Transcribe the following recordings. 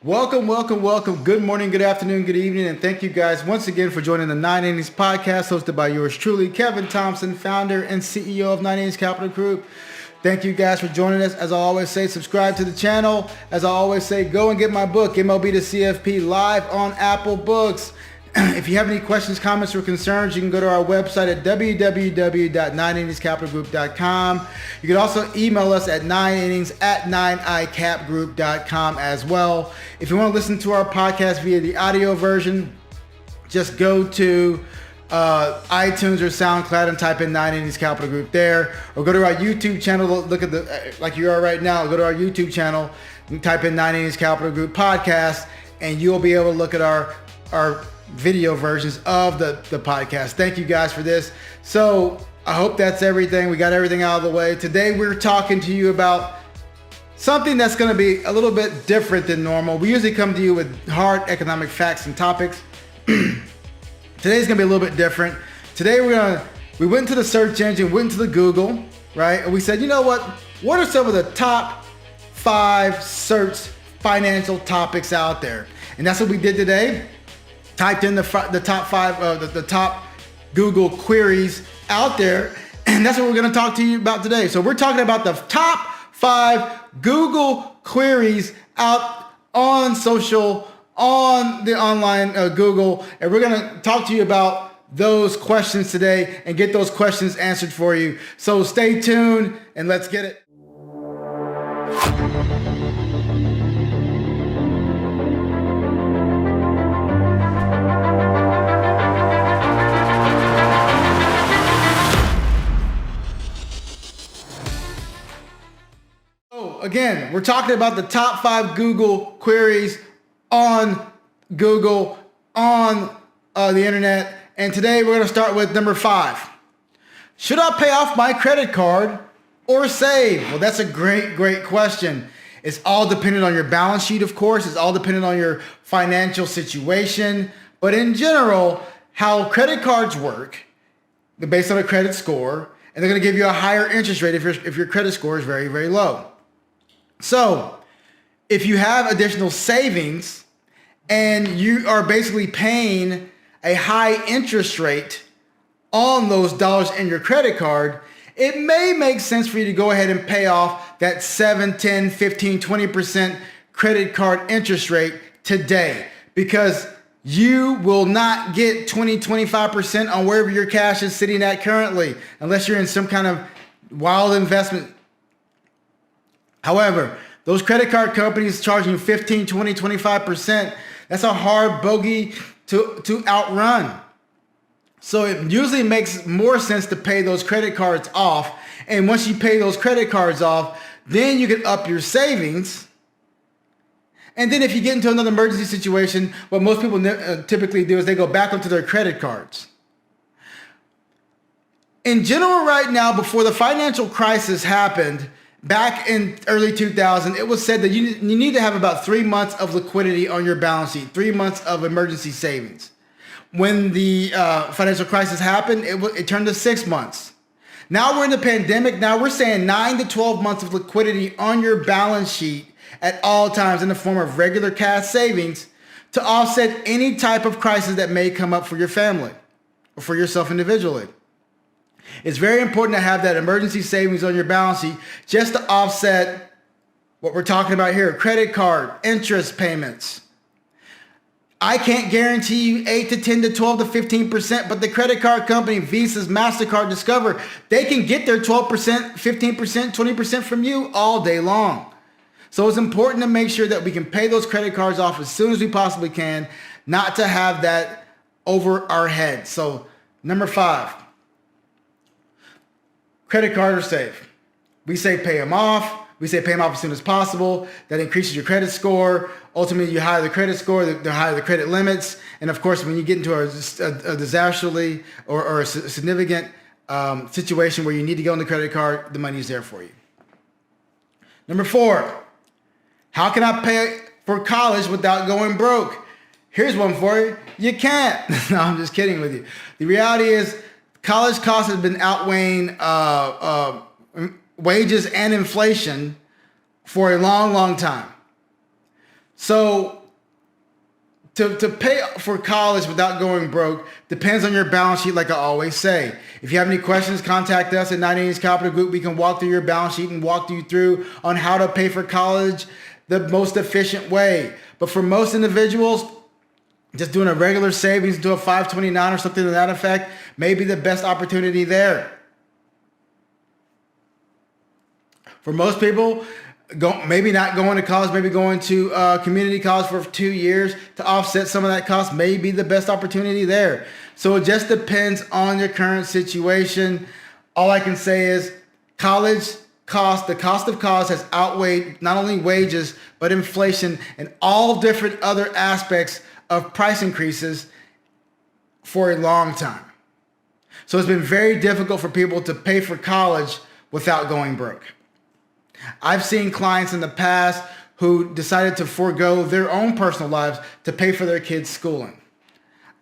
Welcome, welcome, welcome. Good morning, good afternoon, good evening, and thank you guys once again for joining the 9 Innings podcast hosted by yours truly, Kevin Thompson, founder and CEO of 9 Innings Capital Group. Thank you guys for joining us. As I always say, subscribe to the channel. As I always say, go and get my book, MLB to CFP, live on Apple Books. If you have any questions, comments, or concerns, you can go to our website at www.9inningscapitalgroup.com. You can also email us at 9innings@9icapgroup.com as well. If you want to listen to our podcast via the audio version, just go to iTunes or SoundCloud and type in 9 Innings Capital Group there, or go to our YouTube channel. Look at like you are right now. Go to our YouTube channel and type in 9 Innings Capital Group podcast, and you'll be able to look at our video versions of the podcast. Thank you guys for this. So I hope that's everything. We got everything out of the way. Today we're talking to you about something that's going to be a little bit different than normal. We usually come to you with hard economic facts and topics. Today's going to be a little bit different. Today we went to the search engine, went to the Google, right? And we said, you know what are some of the top 5 search financial topics out there? And that's what we did today. Typed in the top 5 the top Google queries out there, and that's what we're going to talk to you about today. So we're talking about the top 5 Google queries out on social, on the online Google, and we're going to talk to you about those questions today and get those questions answered for you. So stay tuned and let's get it. Again, we're talking about the top 5 Google queries on Google, on the internet. And today we're going to start with number 5. Should I pay off my credit card or save? Well, that's a great question. It's all dependent on your balance sheet, of course. It's all dependent on your financial situation. But in general, how credit cards work, they're based on a credit score, and they're going to give you a higher interest rate if your credit score is very, very low. So if you have additional savings and you are basically paying a high interest rate on those dollars in your credit card, it may make sense for you to go ahead and pay off that 7, 10, 15, 20% credit card interest rate today, because you will not get 20, 25% on wherever your cash is sitting at currently, unless you're in some kind of wild investment. However, those credit card companies charging 15, 20, 25%, that's a hard bogey to outrun. So it usually makes more sense to pay those credit cards off. And once you pay those credit cards off, then you can up your savings. And then if you get into another emergency situation, what most people typically do is they go back onto their credit cards. In general, right now, before the financial crisis happened, back in early 2000, it was said that you need to have about 3 months of liquidity on your balance sheet, 3 months of emergency savings. When the financial crisis happened, it turned to 6 months. Now we're in the pandemic. Now we're saying 9 to 12 months of liquidity on your balance sheet at all times in the form of regular cash savings to offset any type of crisis that may come up for your family or for yourself individually. It's very important to have that emergency savings on your balance sheet just to offset what we're talking about here, credit card, interest payments. I can't guarantee you 8 to 10 to 12 to 15%, but the credit card company, Visa's, MasterCard, Discover, they can get their 12%, 15%, 20% from you all day long. So it's important to make sure that we can pay those credit cards off as soon as we possibly can, not to have that over our head. So number 5. Credit card or save. We say pay them off. We say pay them off as soon as possible. That increases your credit score. Ultimately, you higher the credit score, the higher the credit limits. And of course, when you get into a disastrously or a significant situation where you need to go on the credit card, the money's there for you. Number 4, how can I pay for college without going broke? Here's one for you. You can't. No, I'm just kidding with you. The reality is, college costs have been outweighing wages and inflation for a long, long time. So to pay for college without going broke depends on your balance sheet, like I always say. If you have any questions, contact us at 980s Capital Group. We can walk through your balance sheet and walk you through on how to pay for college the most efficient way. But for most individuals, just doing a regular savings into a 529 or something to that effect may be the best opportunity there. For most people, maybe not going to college, maybe going to community college for 2 years to offset some of that cost may be the best opportunity there. So it just depends on your current situation. All I can say is college cost, the cost of college has outweighed not only wages, but inflation and all different other aspects of price increases for a long time. So it's been very difficult for people to pay for college without going broke. I've seen clients in the past who decided to forego their own personal lives to pay for their kids' schooling.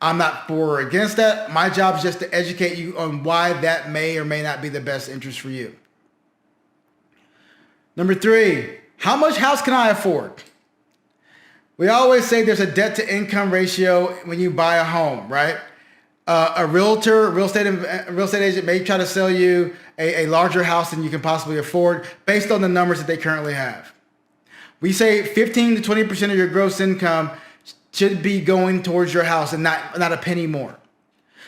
I'm not for or against that. My job is just to educate you on why that may or may not be the best interest for you. Number 3, how much house can I afford? We always say there's a debt to income ratio when you buy a home, right? A realtor, real estate agent may try to sell you a larger house than you can possibly afford based on the numbers that they currently have. We say 15 to 20% of your gross income should be going towards your house and not a penny more.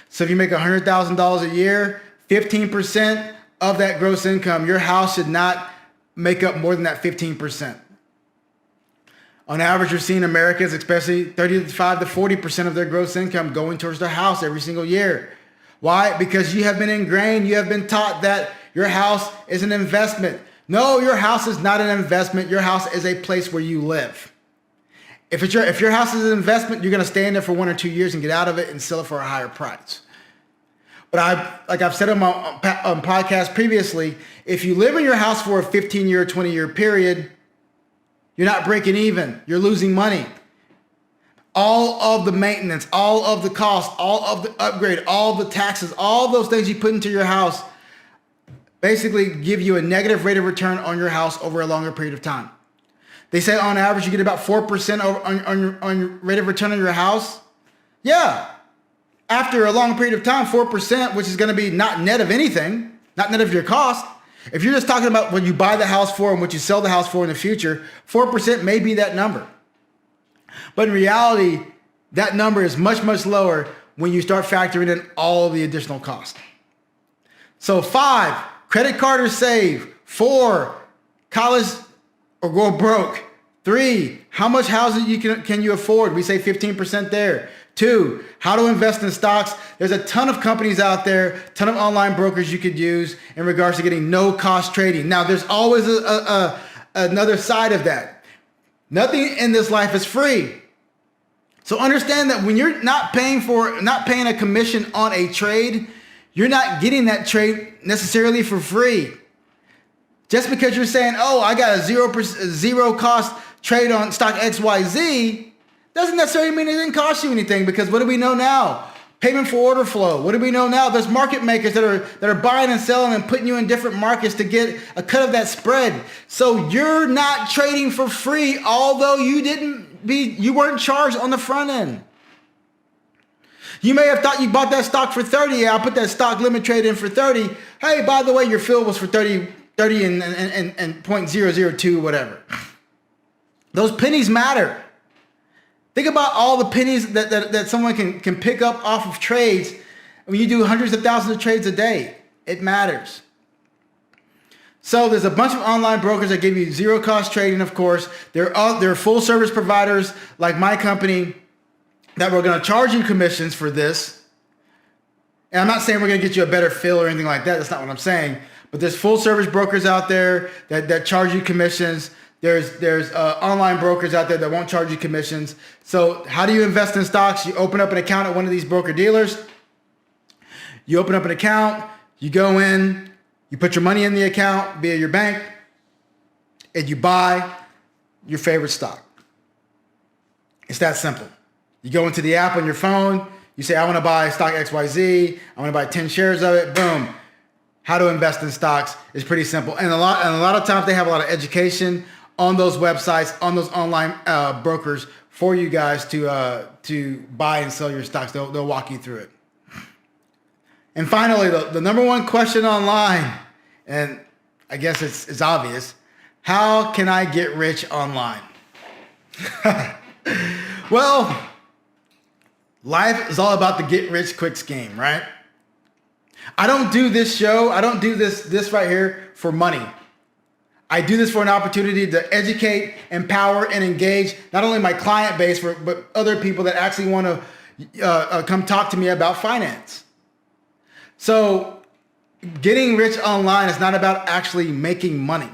So if you make $100,000 a year, 15% of that gross income, your house should not make up more than that 15%. On average, you're seeing Americans, especially 35 to 40% of their gross income going towards their house every single year. Why? Because you have been ingrained, you have been taught that your house is an investment. No, your house is not an investment. Your house is a place where you live. If your house is an investment, you're going to stay in there for 1 or 2 years and get out of it and sell it for a higher price. But I've said on my podcast previously, if you live in your house for a 15-year, 20-year period, you're not breaking even. You're losing money. All of the maintenance, all of the costs, all of the upgrade, all the taxes, all those things you put into your house basically give you a negative rate of return on your house over a longer period of time. They say on average you get about 4% on your rate of return on your house. Yeah. After a long period of time, 4%, which is going to be not net of anything, not net of your cost. If you're just talking about what you buy the house for and what you sell the house for in the future, 4% may be that number. But in reality, that number is much, much lower when you start factoring in all of the additional cost. So 5, credit card or save. 4, college or go broke. 3, how much housing can you afford? We say 15% there. 2, how to invest in stocks. There's a ton of companies out there, ton of online brokers you could use in regards to getting no cost trading. Now, there's always another side of that. Nothing in this life is free. So understand that when you're not paying a commission on a trade, you're not getting that trade necessarily for free. Just because you're saying, oh, I got a zero cost trade on stock XYZ, doesn't necessarily mean it didn't cost you anything, because what do we know now? Payment for order flow. What do we know now? There's market makers that are buying and selling and putting you in different markets to get a cut of that spread. So you're not trading for free, although you weren't charged on the front end. You may have thought you bought that stock for 30. Yeah, I put that stock limit trade in for 30. Hey, by the way, your fill was for 30 and 0.002, whatever. Those pennies matter. Think about all the pennies that someone can pick up off of trades. When you do hundreds of thousands of trades a day, it matters. So there's a bunch of online brokers that give you zero cost trading, of course. There are full service providers like my company that we're going to charge you commissions for this. And I'm not saying we're going to get you a better fill or anything like that. That's not what I'm saying. But there's full service brokers out there that charge you commissions. There's online brokers out there that won't charge you commissions. So how do you invest in stocks? You open up an account at one of these broker dealers. You open up an account, you go in, you put your money in the account via your bank, and you buy your favorite stock. It's that simple. You go into the app on your phone, you say, I want to buy stock XYZ, I want to buy 10 shares of it, boom. How to invest in stocks is pretty simple. And a lot of times they have a lot of education on those websites, on those online brokers for you guys to buy and sell your stocks. They'll walk you through it. And finally, the number one question online, and I guess it's obvious, how can I get rich online? Well, life is all about the get rich quick scheme, right? I don't do this show, I don't do this right here for money. I do this for an opportunity to educate, empower, and engage not only my client base, but other people that actually want to come talk to me about finance. So getting rich online is not about actually making money.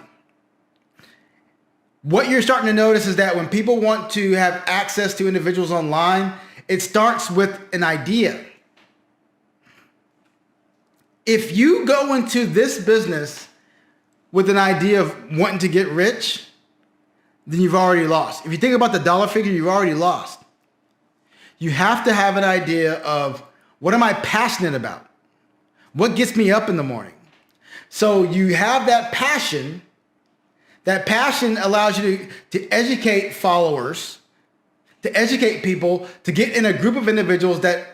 What you're starting to notice is that when people want to have access to individuals online, it starts with an idea. If you go into this business with an idea of wanting to get rich, then you've already lost. If you think about the dollar figure, you've already lost. You have to have an idea of, what am I passionate about? What gets me up in the morning? So you have that passion. That passion allows you to educate followers, to educate people, to get in a group of individuals that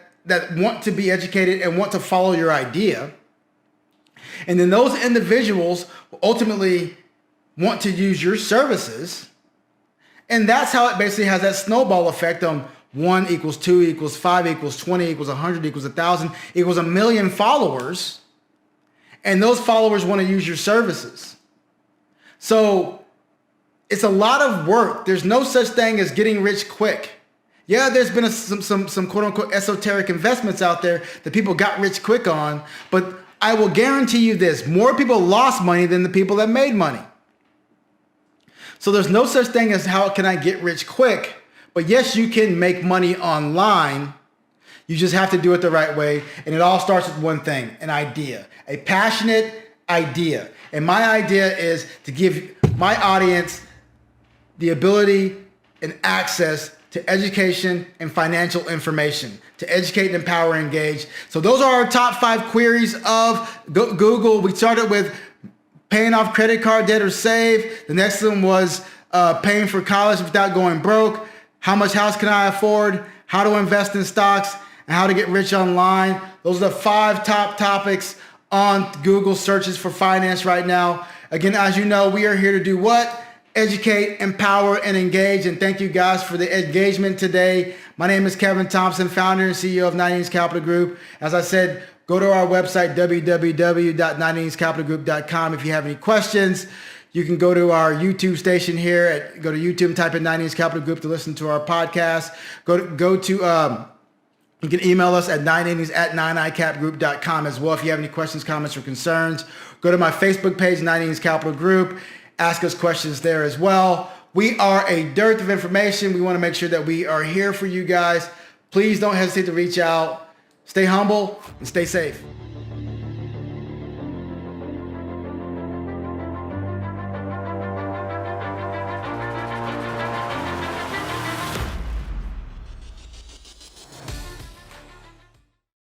want to be educated and want to follow your idea. And then those individuals ultimately want to use your services. And that's how it basically has that snowball effect on 1 equals 2 equals 5 equals 20 equals 100 equals 1,000 equals 1,000,000 followers. And those followers want to use your services. So it's a lot of work. There's no such thing as getting rich quick. Yeah, there's been some quote unquote esoteric investments out there that people got rich quick on, but I will guarantee you this, more people lost money than the people that made money. So there's no such thing as how can I get rich quick, but yes, you can make money online. You just have to do it the right way. And it all starts with one thing, an idea, a passionate idea. And my idea is to give my audience the ability and access to education and financial information, to educate and empower and engage. So those are our top 5 queries of Google. We started with paying off credit card debt or save. The next one was paying for college without going broke. How much house can I afford? How to invest in stocks, and how to get rich online. Those are the 5 top topics on Google searches for finance right now. Again, as you know, we are here to do what? Educate, empower, and engage. And thank you guys for the engagement today. My name is Kevin Thompson, founder and CEO of 90s Capital Group. As I said, go to our website, www.90scapitalgroup.com. If you have any questions, you can go to our YouTube station here. Go to YouTube and type in 90s Capital Group to listen to our podcast. You can email us at 990s@9icapgroup.com as well. If you have any questions, comments, or concerns, go to my Facebook page, 90s Capital Group. Ask us questions there as well. We are a dearth of information. We want to make sure that we are here for you guys. Please don't hesitate to reach out. Stay humble and stay safe.